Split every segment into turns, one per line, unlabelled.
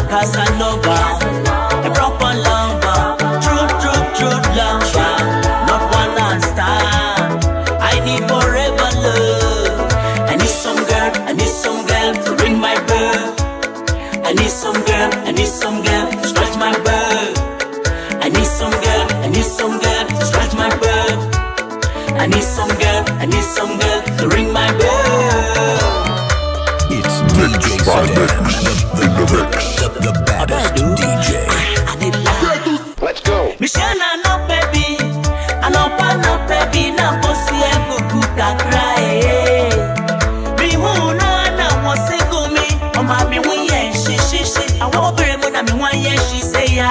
Casanova, a proper lover, true lover, not one night stand. I need forever love. I need some girl to ring my bell. I need some girl to scratch my bell. I need some girl to scratch my bell. I need some girl to ring my bell.
It's DJ Sedan, the baddest DJ.
Let's go.
Michelle, no baby, I know baby, na bossy ego kuka cry. Me who no na was single me, oh my me when she. I walk very much, I mean one yes she say ya.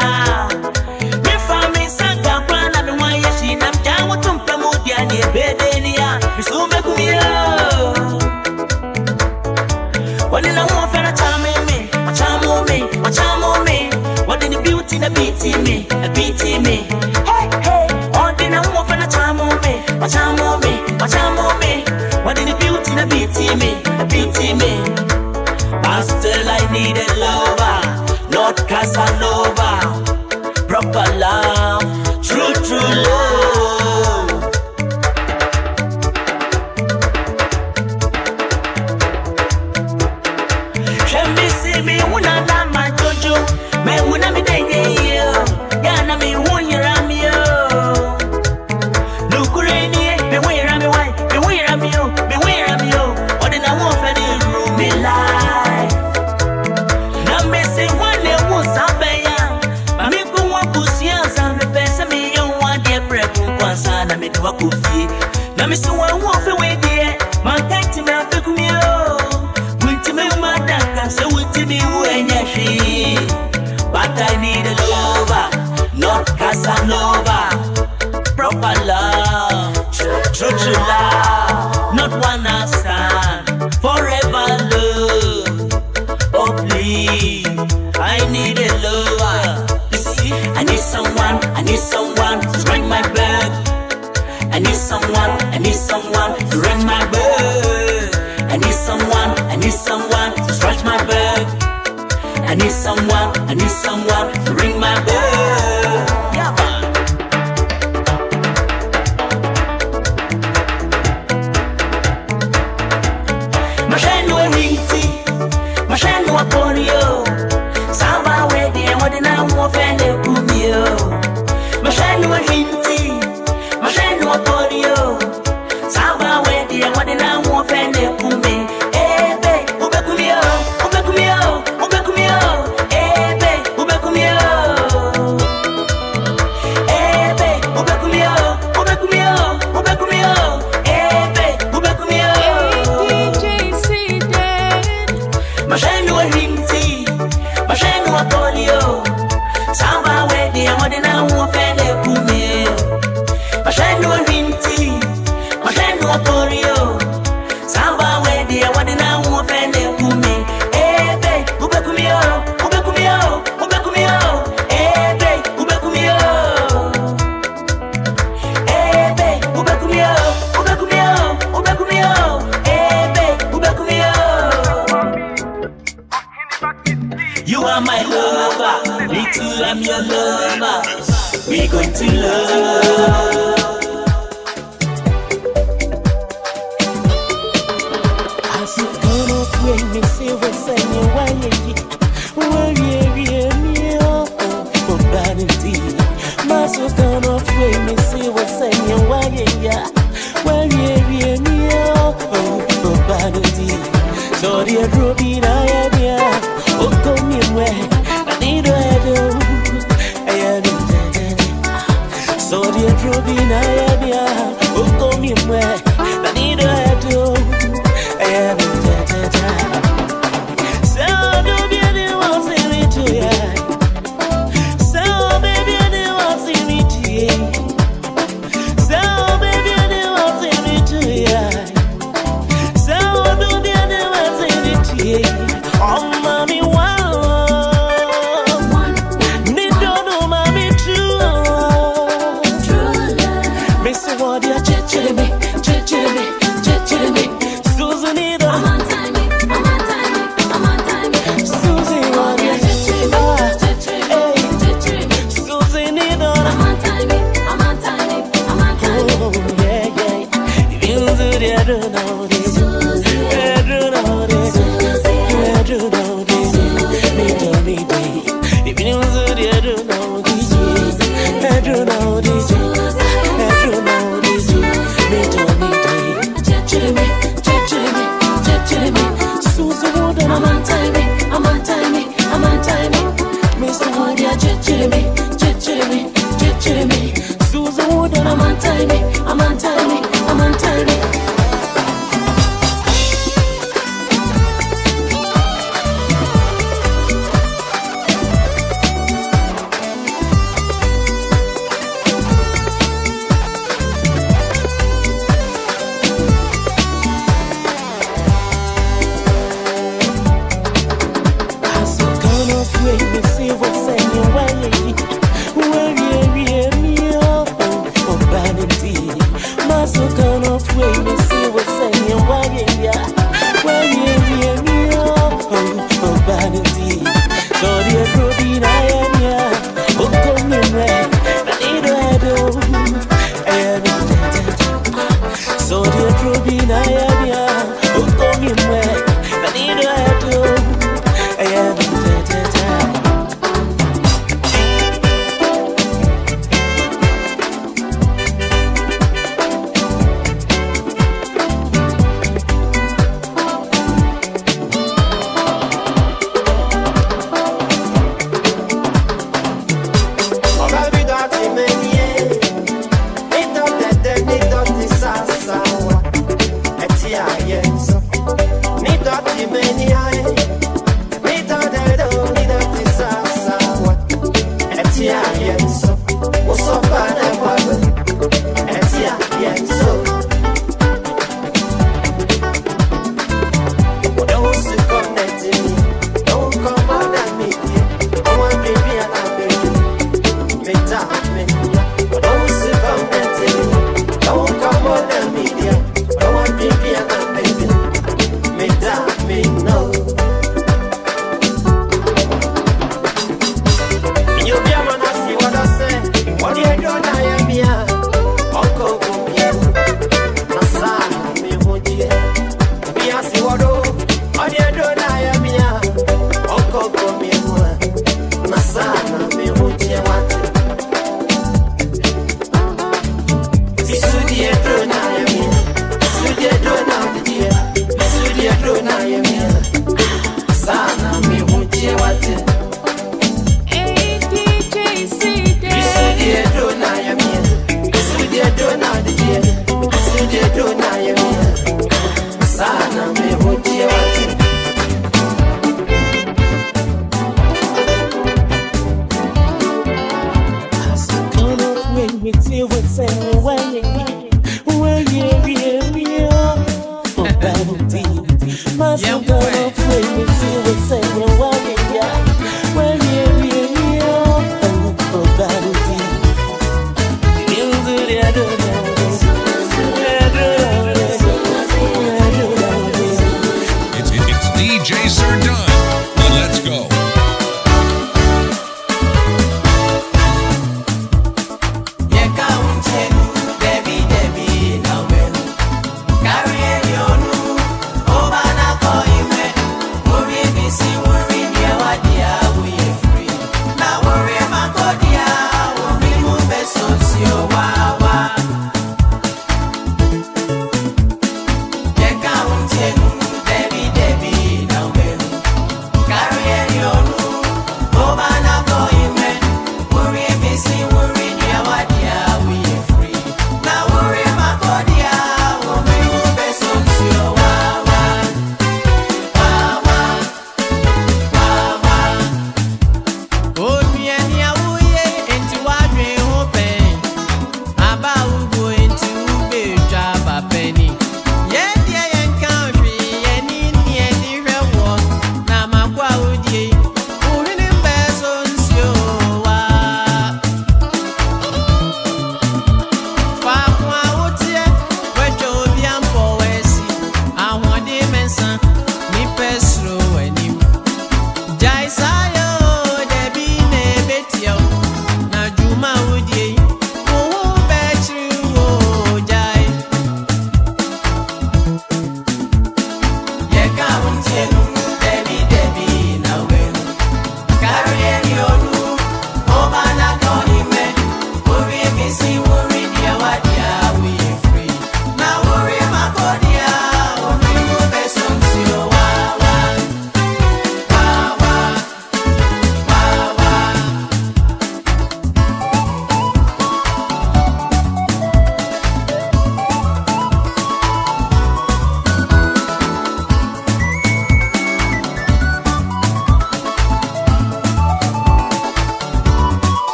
Me family sanga plan, I mean one yes she. I'm down with some promodia near bedenia. Me so me kumia. What did I want for a charm me? What did the beauty the beating me? Hey, all did I want for a charm me? What did the beauty the beating me? But still I need a lover, not Casanova. Proper love, true love. Can me see me when I love my jojo? Me when I me day you, yeah na me when you ram you. No kureni, me when you ram me why? Me when you ram you. What did I want for the room me life? Now me say one day was abaya, but me go one pussy and me pesa me you want the break one sana me do a coffee. Now me say one want for way there, my time to me a pick me up. So with me who ain't she, but I need a lover, not Casanova. Proper love, true love, not one night stand. Forever love. Oh please, I need a lover. You see, I need someone to ring my bell. I need someone to ring my bell. I need someone to scratch my bell. I need someone to ring my bell. Yeah, man. Mashano Hinti, Mashano Aporio. Samba wedi and what in our offend the Kumio. Mashano Hinti, Mashano Aporio. Samba wedi and what in our offend the Kumio. You are my lover, me too, I'm your lover. We're going to love.
I said, come up with me, see what's in your way. Oh, vanity. Master, come up with me, see what's in your way. Oh, vanity. So the ruby, oh, come in where I need to have you. So the Rubina, see what's saying, why oh, vanity. Muscle turn off way, me see what's saying, why oh, vanity. So the protein I am here, oh, come in right, but they don't so the protein I am here, oh, come in right, but they don't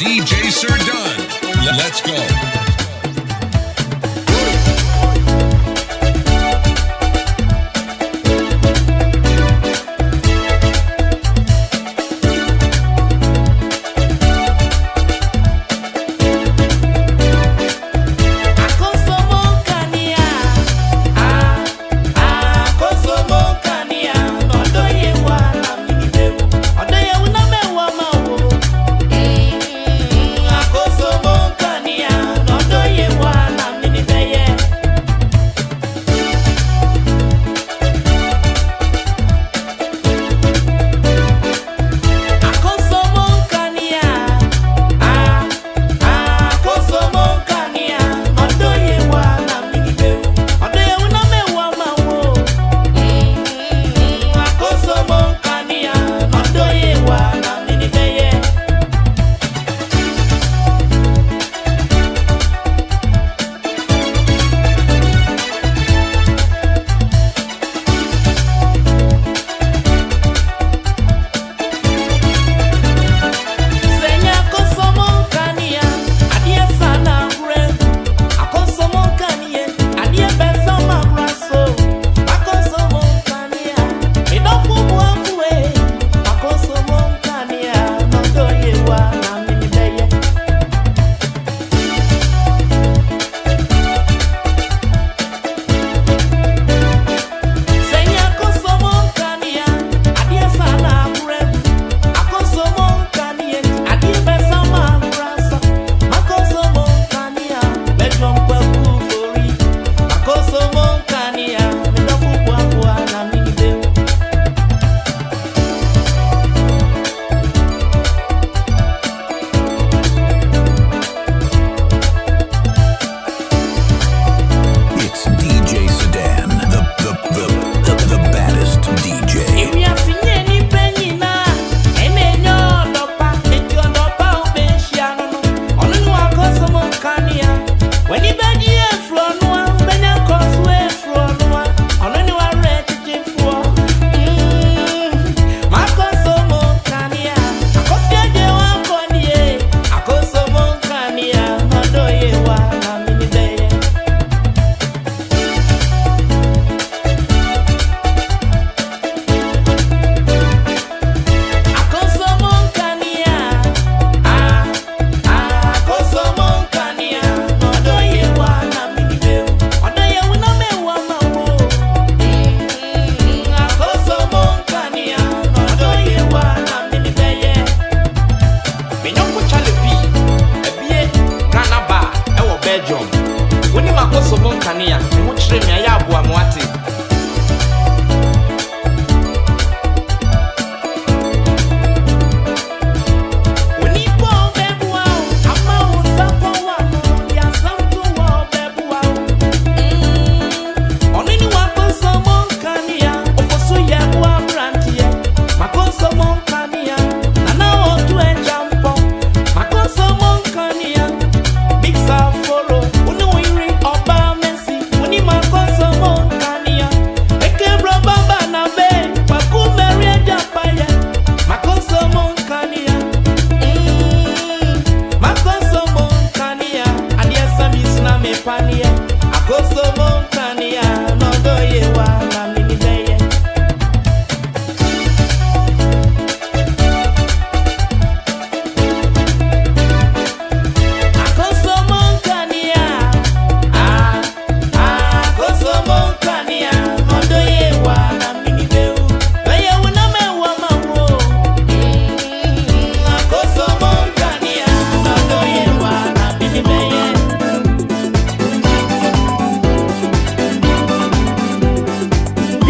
DJ Sir Dunn. Let's go.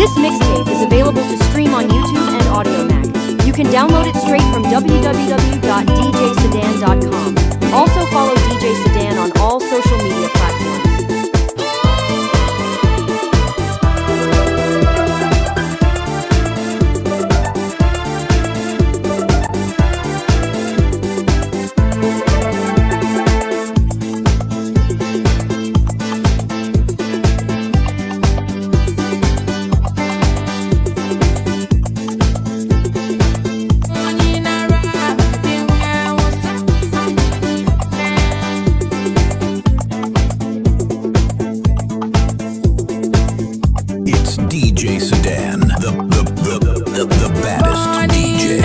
This mixtape is available to stream on YouTube and AudioMac. You can download it straight from www.djsedan.com. Also follow DJ Sedan on all social media platforms.
It's DJ Sedan, the baddest DJ.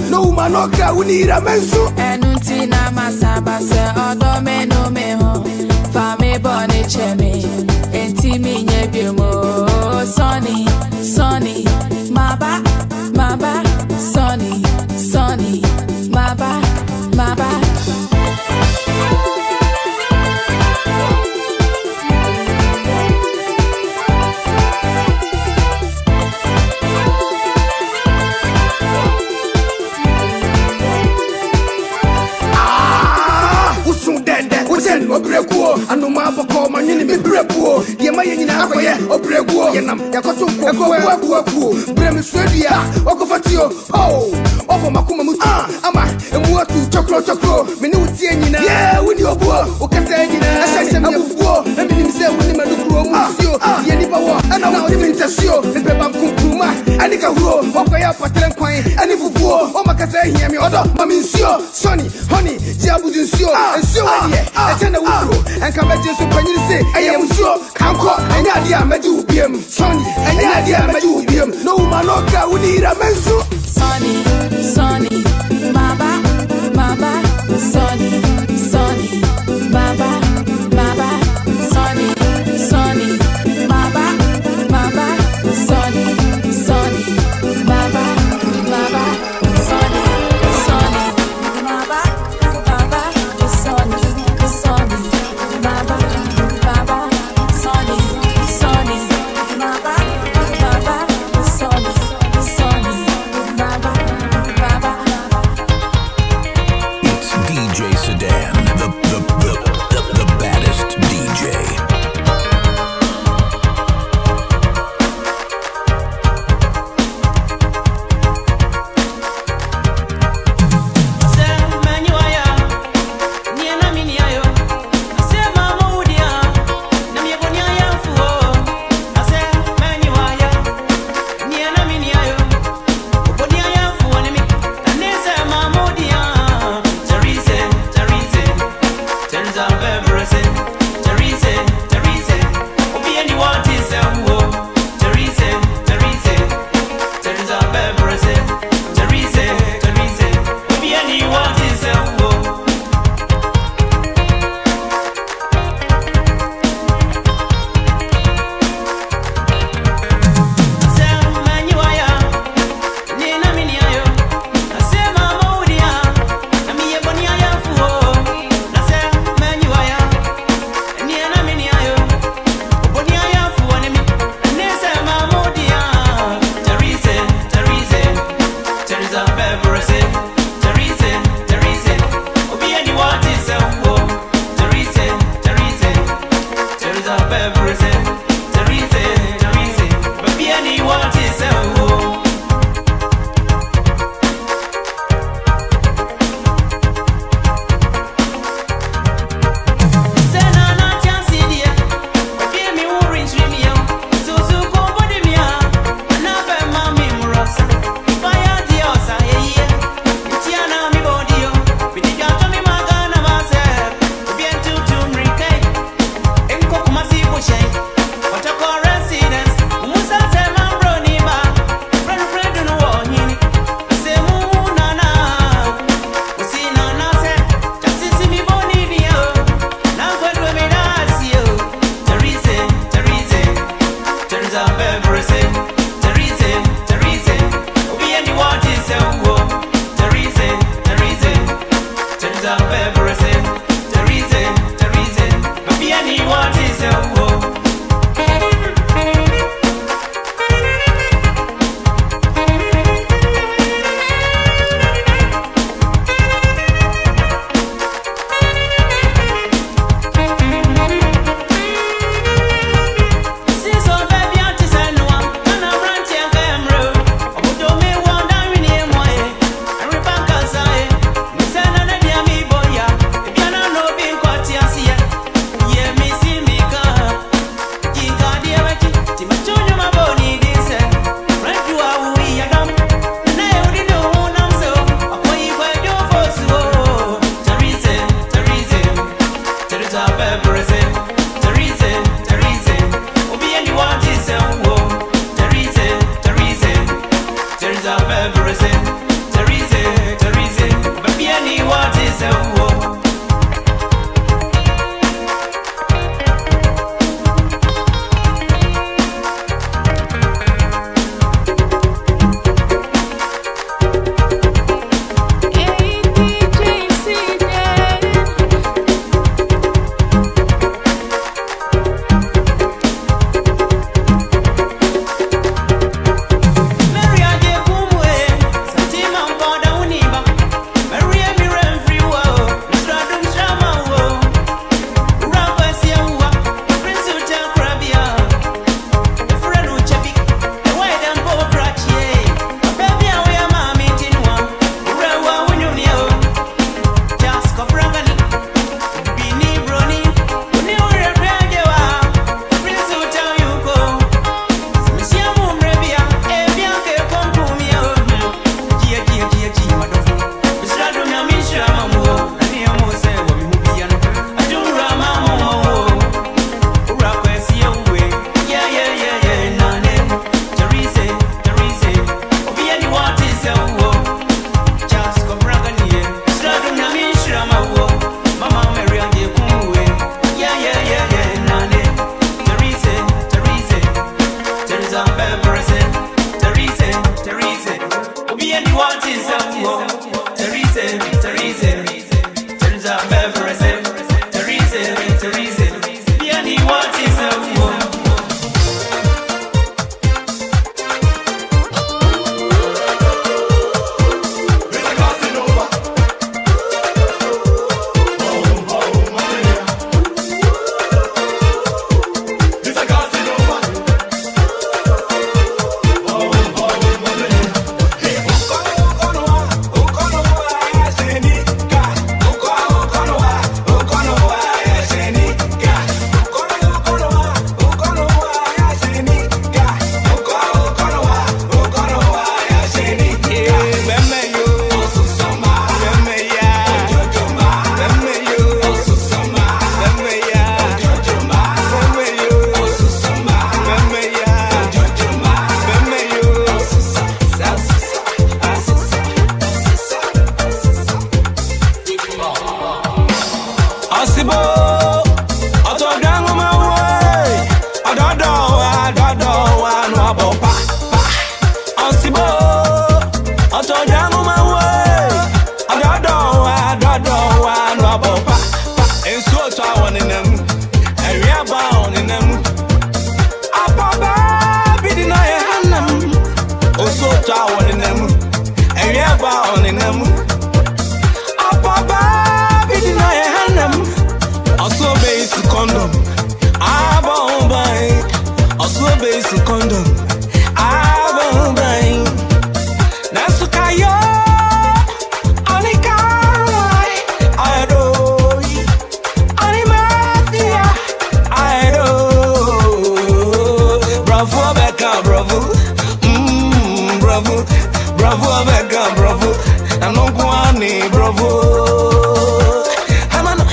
No man, no crowd, we need a mensu.
And untina masaba se odome no meho. Fame bone cheme. Enti mi nyebimo. Sonny, Sonny, maba, maba. Sonny, Sonny, maba, maba.
Anuma boko manyini me brepo ye maye nyina akoye obrego ye nam yakoto ko brem swedia okofatio obo makuma mutu ama emuatu chokro me ni utie nyina ye wuni obo okata nyina asase me abubuo na me nimse wuni madukuro musio ye nipa wo ana wo ni mintasio me beba kunkuruma ani ka huro okoya patren kwan ani bubuo o makata hia me odo maminsio Sonny honey jiabudinsio ensio wani etena wuro enka Jesus panyiri say ayam sure kanko anya dia maju biem Sonny anya dia maju biem no man no ka we need a mensu
Sonny Sonny maba maba Sonny Sonny maba maba Sonny Sonny maba maba Sonny Sonny maba maba Sonny Sonny maba maba Sonny Sonny maba maba Sonny Sonny maba maba Sonny Sonny maba maba
condom. I won't buy. Also basic condom. I won't buy. Nasukayo. Bravo, Becca, bravo. I'm not going, bravo. Hamana.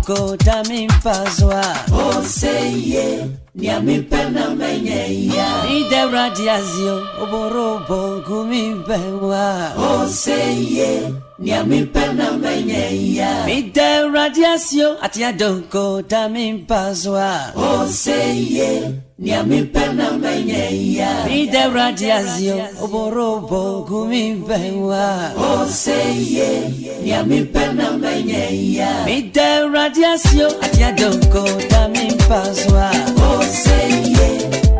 Go damn pazwa. Oh say ye, niami pena menye ya. Ni de radiazio, oborobo gumi bewa. Oh say ye, niami pena menye ya. Ni de radiazio, atia go damn pazwa. Oh say ye, niami pena menye ya. Ni de radiazio, oborobo gumi bewa. Oh say ye, niami pena menye ya. Ni de radiazio, atia go damn pazwa. Oh say ye,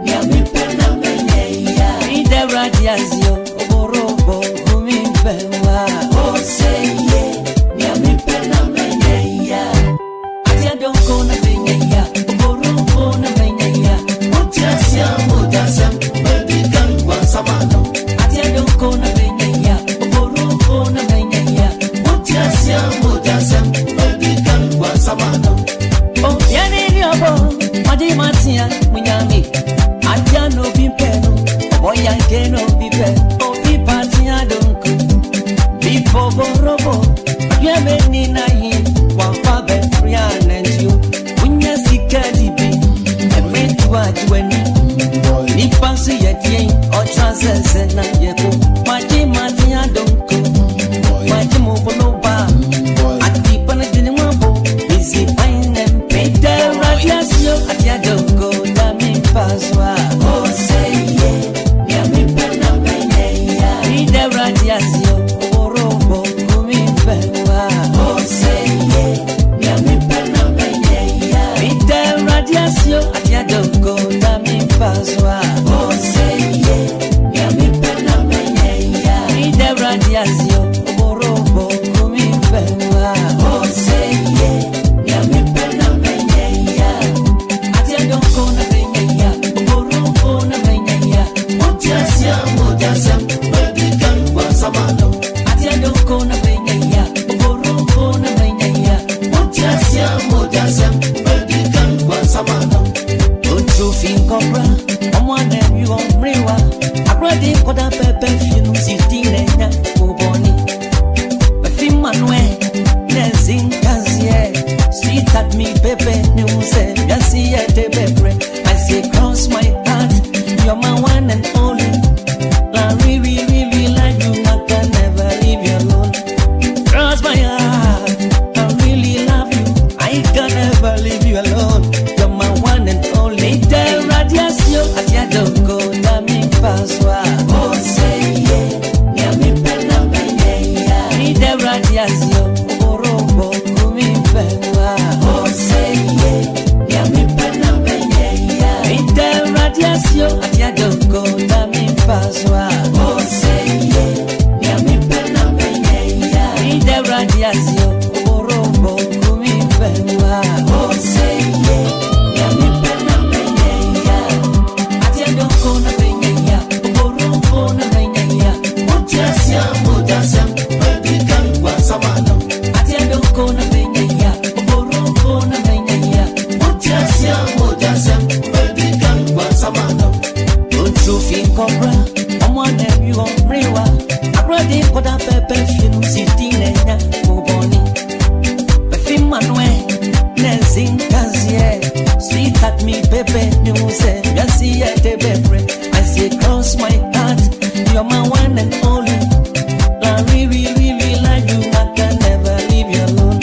niami pena menye ya. Ni de radiazio, oborobo gumi bewa. Oh say ye, niami pena menye ya. Atia go na menye ya, oborobo na menye ya. Mutiasia mudasa, baby kan kwa samano. Atia go na menye ya, oborobo na menye ya. Mutiasia mudasa. Oh, yani yobo, madi matia, munyami. Atia no bimpeno, boya keno bipe. Oh, bipatia donko. Bipo borobo, yeme ni na him. Wafa be frian and you. Munya sikadi bi, eme tuwa juweni. Ni pansi yetien, o transe na yeko. Madi matia donko. Madi mo ba. Ati pana dini mwabo, busy fine and paid the radiation. Atia donko, dami paswa. Oh say yeah, ya mi pena menye ya. Ni the radiation, orobo kumi pewa. Oh say yeah, ya mi pena menye ya. Ni the radiation, atia donko, dami paswa. Oh say yeah, ya mi pena menye ya. Ni the radiation, orobo kumi pewa. Oh say yeah, ya mi pena menye ya. Atia donko na menye ya, orobo na menye ya. Otiasia modiasem, baby kan kwa samano. Atia donko na menye ya, orobo na menye ya. Otiasia modiasem, baby kan kwa samano. Ojo fin cobra, omwane mi on mrewa. Abrade koda pepe finu sitine nya uboni. Befim manwe, nezin kazie. Sweet at me pepe neuse, yasi te bebre. I say cross my heart, you're my one and only. I really, really like you, I can never leave you alone. Cross my heart, I really love you, I can never leave you alone. You're my one and only. The radiation, atia donko, dami paswa. Oh say yeah, ya mi pena menye ya. Ni the radiation, orobo kumi pewa. Oh say yeah, ya mi pena menye ya. Ni the radiation, atia donko, dami paswa. Oh say yeah, ya mi pena menye ya. Ni the radiation, orobo kumi pewa. Oh say yeah, ya mi pena menye ya. Atia donko na menye ya, orobo na menye ya. Otiasia modiasem, baby kan kwa samano. Atia donko na menye ya, orobo na menye ya. Otiasia modiasem, baby kan kwa samano. Ojo fin cobra, omwane mi on mrewa. Abrade koda pepe finu sitine nya uboni. Befim manwe, nezin kazie. Sweet at me pepe neuse, yasi te bebre. I say cross my heart, you're my one and only. I really, really like you, I can never leave you alone.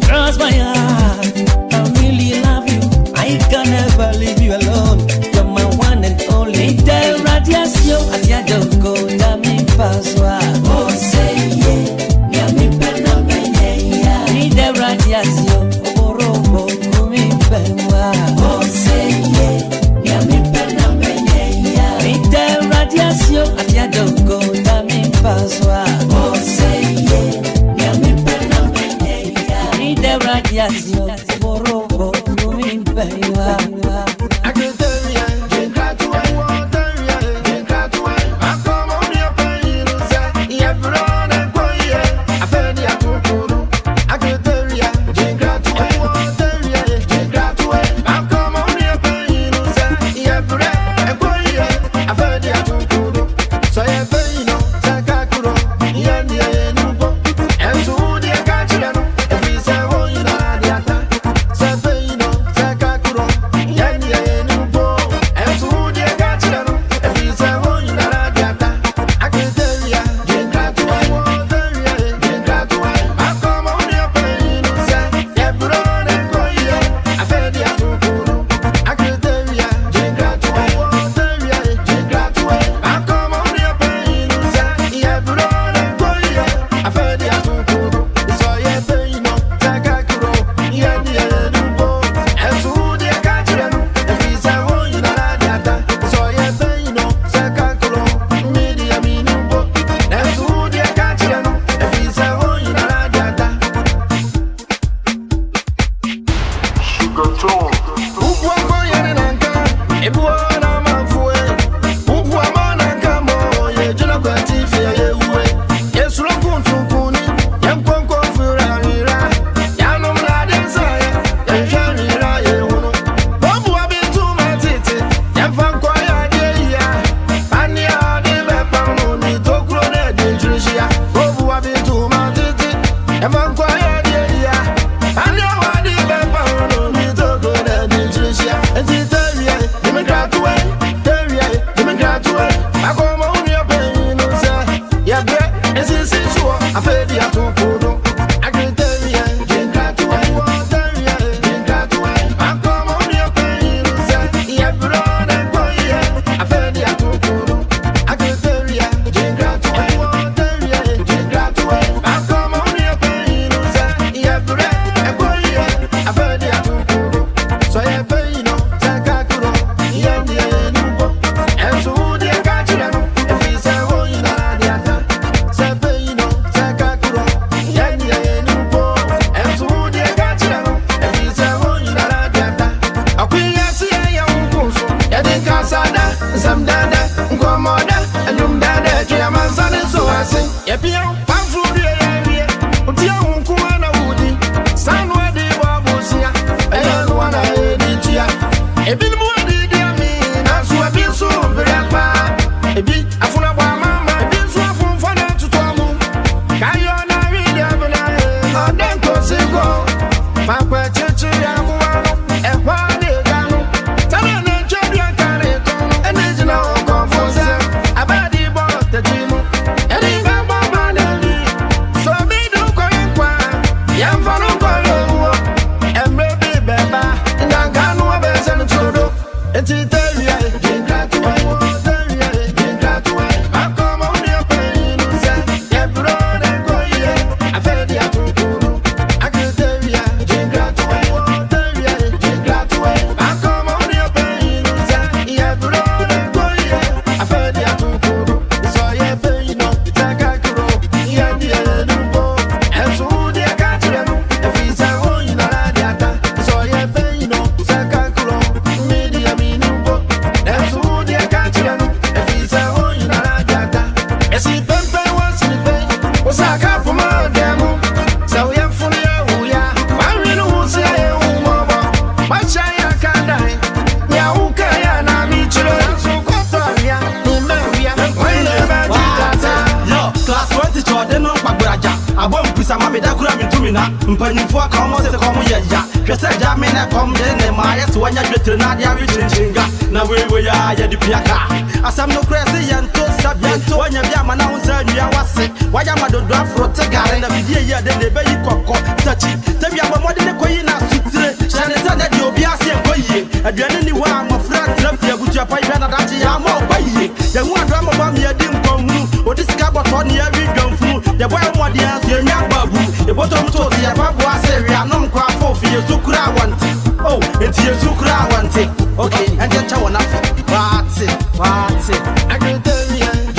Cross my heart, I really love you, I can never leave you alone. You're my one and only. The radiation, atia donko, dami paswa. Oh say yeah, ya mi pena menye ya. Ni the radiation, orobo kumi pewa. Oh say yeah, ya mi pena menye ya. Ni the radiation, atia donko, dami paswa. Oh say yeah, ya mi pena menye ya. Ni the radiation, orobo kumi pewa.
Yes,
sama be da kura mintumina mpanimfo aka mo se kom ya ya hwese ja me na kom de ne ma ya so wanya dwetre na dia wi chinchinga na we ya ya di piaka asam no kura se yanto sabianto wanya bia ma na ho sa nua wase waya ma dodo afro te gare na bidie ya de ne be yi kokko tachi tabi abo mo de ne koyi na sutire shane ta na di obi ase koyi aduane ni wa amofra trafia butua pa ibe na dachi ya ma obayi ya hu adwa mo ba me adi nkomu odisika boto ne ya wi dwamfu ya boy mo de aso nya babu e boto mto te ya babu ase wi anom kwa fofi yezukura wanti oh enti yezukura wanti okay and then chawo na party I can tell you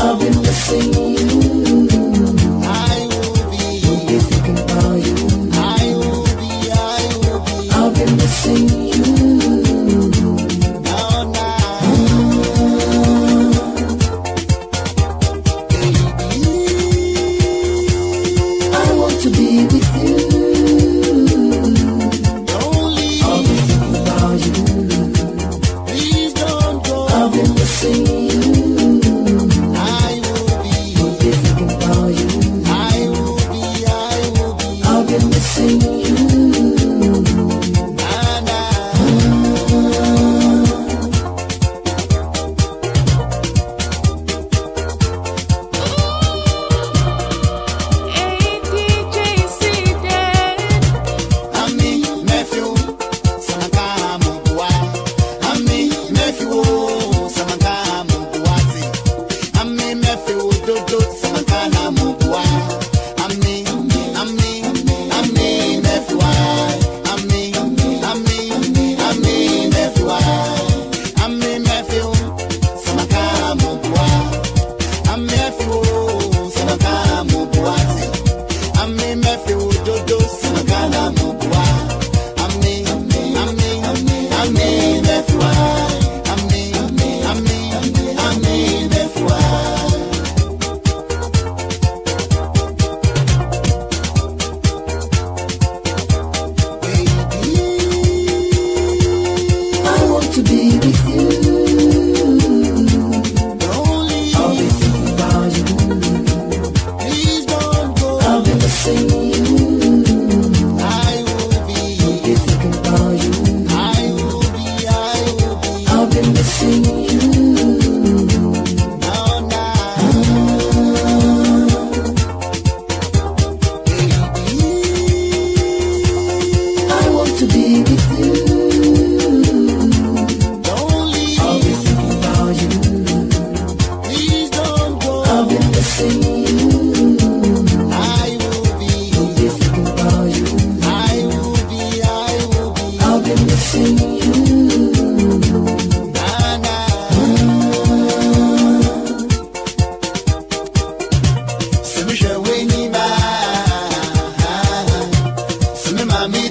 I've been missing you. I will be thinking about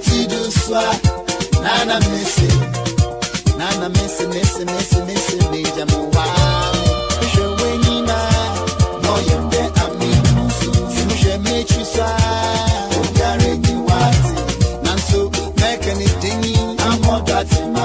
Meti do swa, nana missy, major mowa. Show when you no you there, I mean, Simusha make you swa, Gary, you want it, Nanso, make anything, I'm more that.